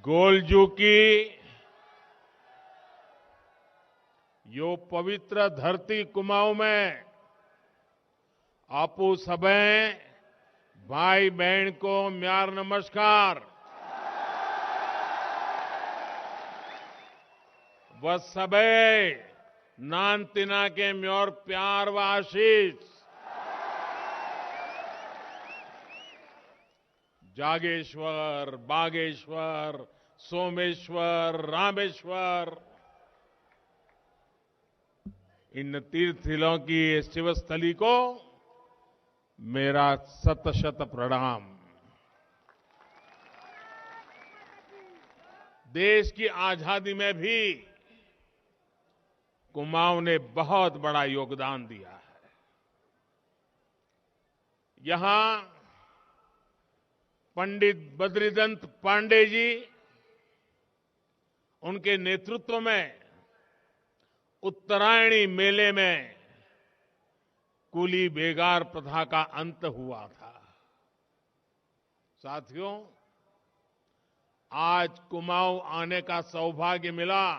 गोलजू की यो पवित्र धरती कुमाऊं में आपू सबे भाई बहन को म्यार नमस्कार। वह सबे नान तिना के म्योर प्यार व आशीष। जागेश्वर, बागेश्वर, सोमेश्वर, रामेश्वर, इन तीर्थस्थलों की शिवस्थली को मेरा शत शत प्रणाम। देश की आजादी में भी कुमाऊं ने बहुत बड़ा योगदान दिया है। यहां पंडित बद्रीदत्त पांडे जी, उनके नेतृत्व में उत्तरायणी मेले में कुली बेगार प्रथा का अंत हुआ था। साथियों, आज कुमाऊं आने का सौभाग्य मिला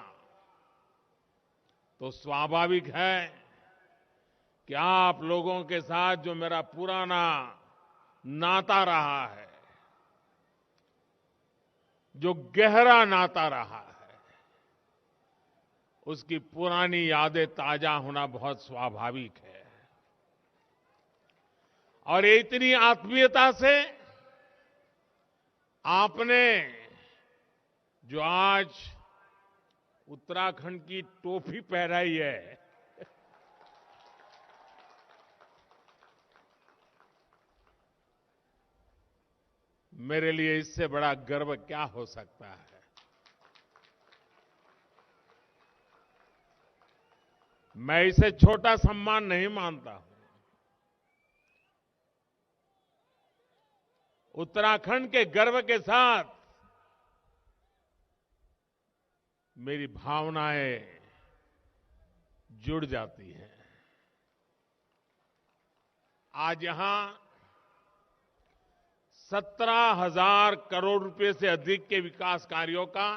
तो स्वाभाविक है कि आप लोगों के साथ जो मेरा पुराना नाता रहा है, जो गहरा नाता रहा है, उसकी पुरानी यादें ताजा होना बहुत स्वाभाविक है। और इतनी आत्मीयता से आपने जो आज उत्तराखंड की टोपी पहनाई है, मेरे लिए इससे बड़ा गर्व क्या हो सकता है। मैं इसे छोटा सम्मान नहीं मानता हूं। उत्तराखंड के गर्व के साथ मेरी भावनाएं जुड़ जाती हैं। आज यहां 17,000 करोड़ रुपए से अधिक के विकास कार्यों का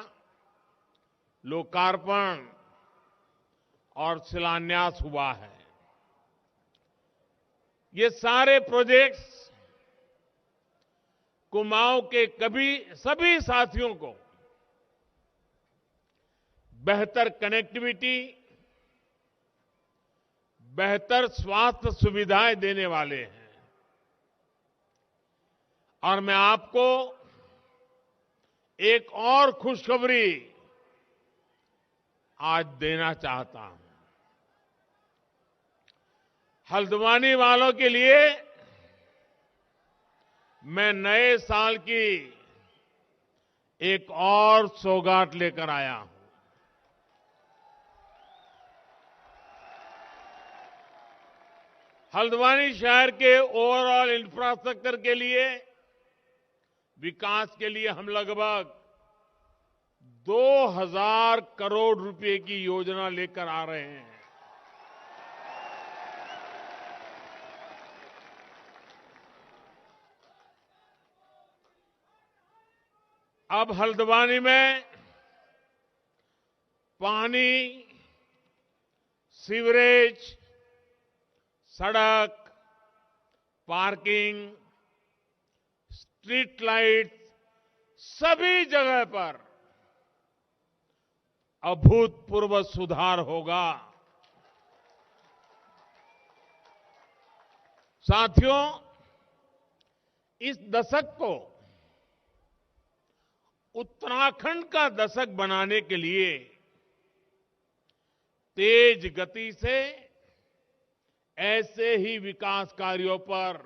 लोकार्पण और शिलान्यास हुआ है। ये सारे प्रोजेक्ट्स कुमाऊं के सभी साथियों को बेहतर कनेक्टिविटी, बेहतर स्वास्थ्य सुविधाएं देने वाले हैं। और मैं आपको एक और खुशखबरी आज देना चाहता हूं। हल्द्वानी वालों के लिए मैं नए साल की एक और सौगात लेकर आया हूं। हल्द्वानी शहर के ओवरऑल इंफ्रास्ट्रक्चर के लिए, विकास के लिए हम लगभग 2,000 करोड़ रुपए की योजना लेकर आ रहे हैं। अब हल्द्वानी में पानी, सीवरेज, सड़क, पार्किंग, स्ट्रीट लाइट, सभी जगह पर अभूतपूर्व सुधार होगा। साथियों, इस दशक को उत्तराखंड का दशक बनाने के लिए तेज गति से ऐसे ही विकास कार्यों पर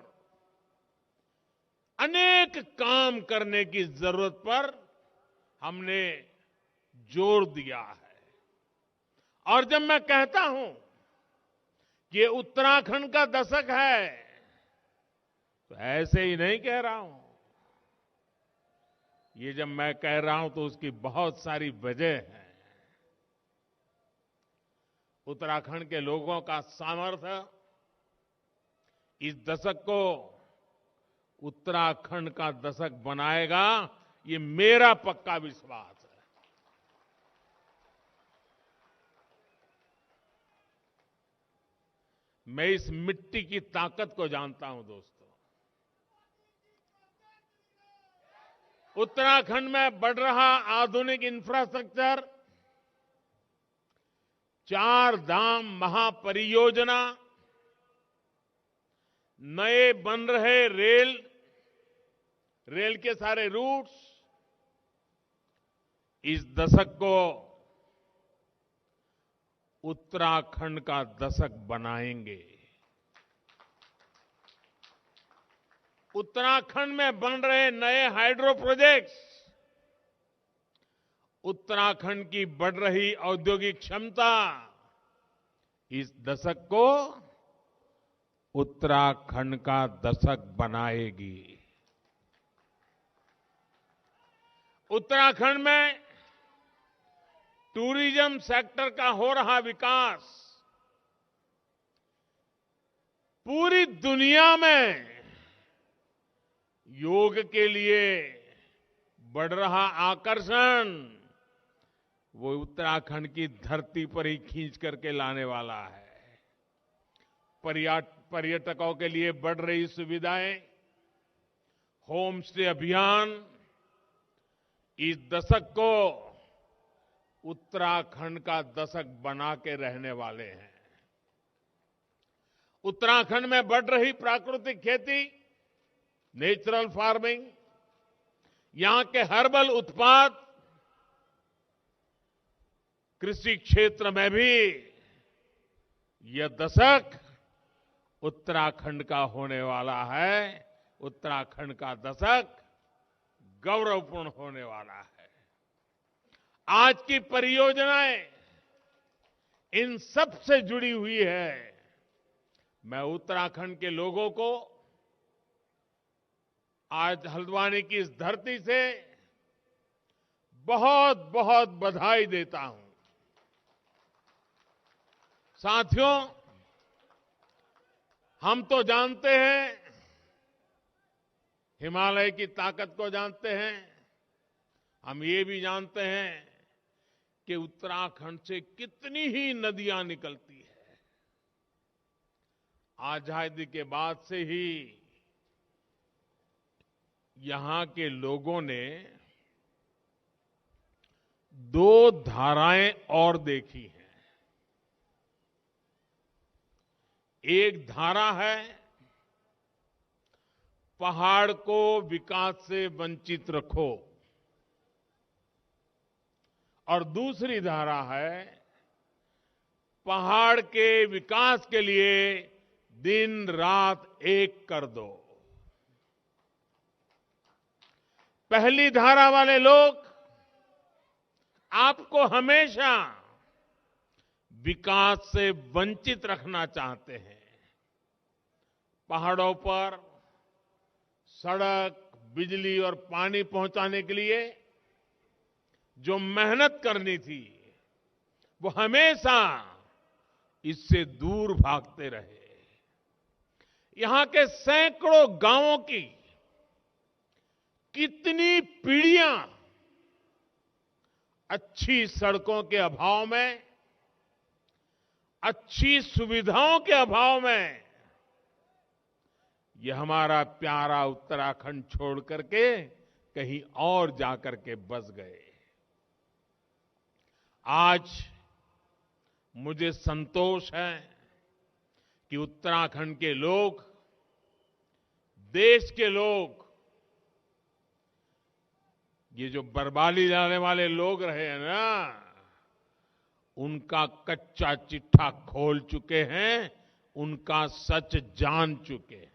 अनेक काम करने की जरूरत पर हमने जोर दिया है। और जब मैं कहता हूं कि ये उत्तराखंड का दशक है, तो ऐसे ही नहीं कह रहा हूं। ये जब मैं कह रहा हूं तो उसकी बहुत सारी वजह है। उत्तराखंड के लोगों का सामर्थ्य इस दशक को उत्तराखंड का दशक बनाएगा, ये मेरा पक्का विश्वास है। मैं इस मिट्टी की ताकत को जानता हूं दोस्तों। उत्तराखंड में बढ़ रहा आधुनिक इंफ्रास्ट्रक्चर, 4 धाम महापरियोजना, नए बन रहे रेल के सारे रूट्स इस दशक को उत्तराखंड का दशक बनाएंगे। उत्तराखंड में बन रहे नए हाइड्रो प्रोजेक्ट्स उत्तराखंड की बढ़ रही औद्योगिक क्षमता इस दशक को उत्तराखंड का दशक बनाएगी। उत्तराखंड में टूरिज्म सेक्टर का हो रहा विकास पूरी दुनिया में योग के लिए बढ़ रहा आकर्षण वो उत्तराखंड की धरती पर ही खींच करके लाने वाला है। पर्यटकों के लिए बढ़ रही सुविधाएं, होम स्टे अभियान इस दशक को उत्तराखंड का दशक बना के रहने वाले हैं। उत्तराखंड में बढ़ रही प्राकृतिक खेती, नेचुरल फार्मिंग, यहां के हर्बल उत्पाद, कृषि क्षेत्र में भी यह दशक उत्तराखंड का होने वाला है। उत्तराखंड का दशक गौरवपूर्ण होने वाला है। आज की परियोजनाएं इन सब से जुड़ी हुई है। मैं उत्तराखंड के लोगों को आज हल्द्वानी की इस धरती से बहुत बहुत बधाई देता हूं। साथियों, हम तो जानते हैं, हिमालय की ताकत को जानते हैं, हम ये भी जानते हैं कि उत्तराखंड से कितनी ही नदियां निकलती है। आजादी के बाद से ही यहां के लोगों ने 2 धाराएं और देखी हैं। एक धारा है पहाड़ को विकास से वंचित रखो और दूसरी धारा है पहाड़ के विकास के लिए दिन रात एक कर दो। पहली धारा वाले लोग आपको हमेशा विकास से वंचित रखना चाहते हैं। पहाड़ों पर सड़क, बिजली और पानी पहुंचाने के लिए जो मेहनत करनी थी, वो हमेशा इससे दूर भागते रहे। यहां के सैकड़ों गांवों की कितनी पीढ़ियां अच्छी सड़कों के अभाव में, अच्छी सुविधाओं के अभाव में ये हमारा प्यारा उत्तराखंड छोड़ करके कहीं और जाकर के बस गए। आज मुझे संतोष है कि उत्तराखंड के लोग, देश के लोग, ये जो बर्बादी लाने वाले लोग रहे हैं ना, उनका कच्चा चिट्ठा खोल चुके हैं, उनका सच जान चुके हैं।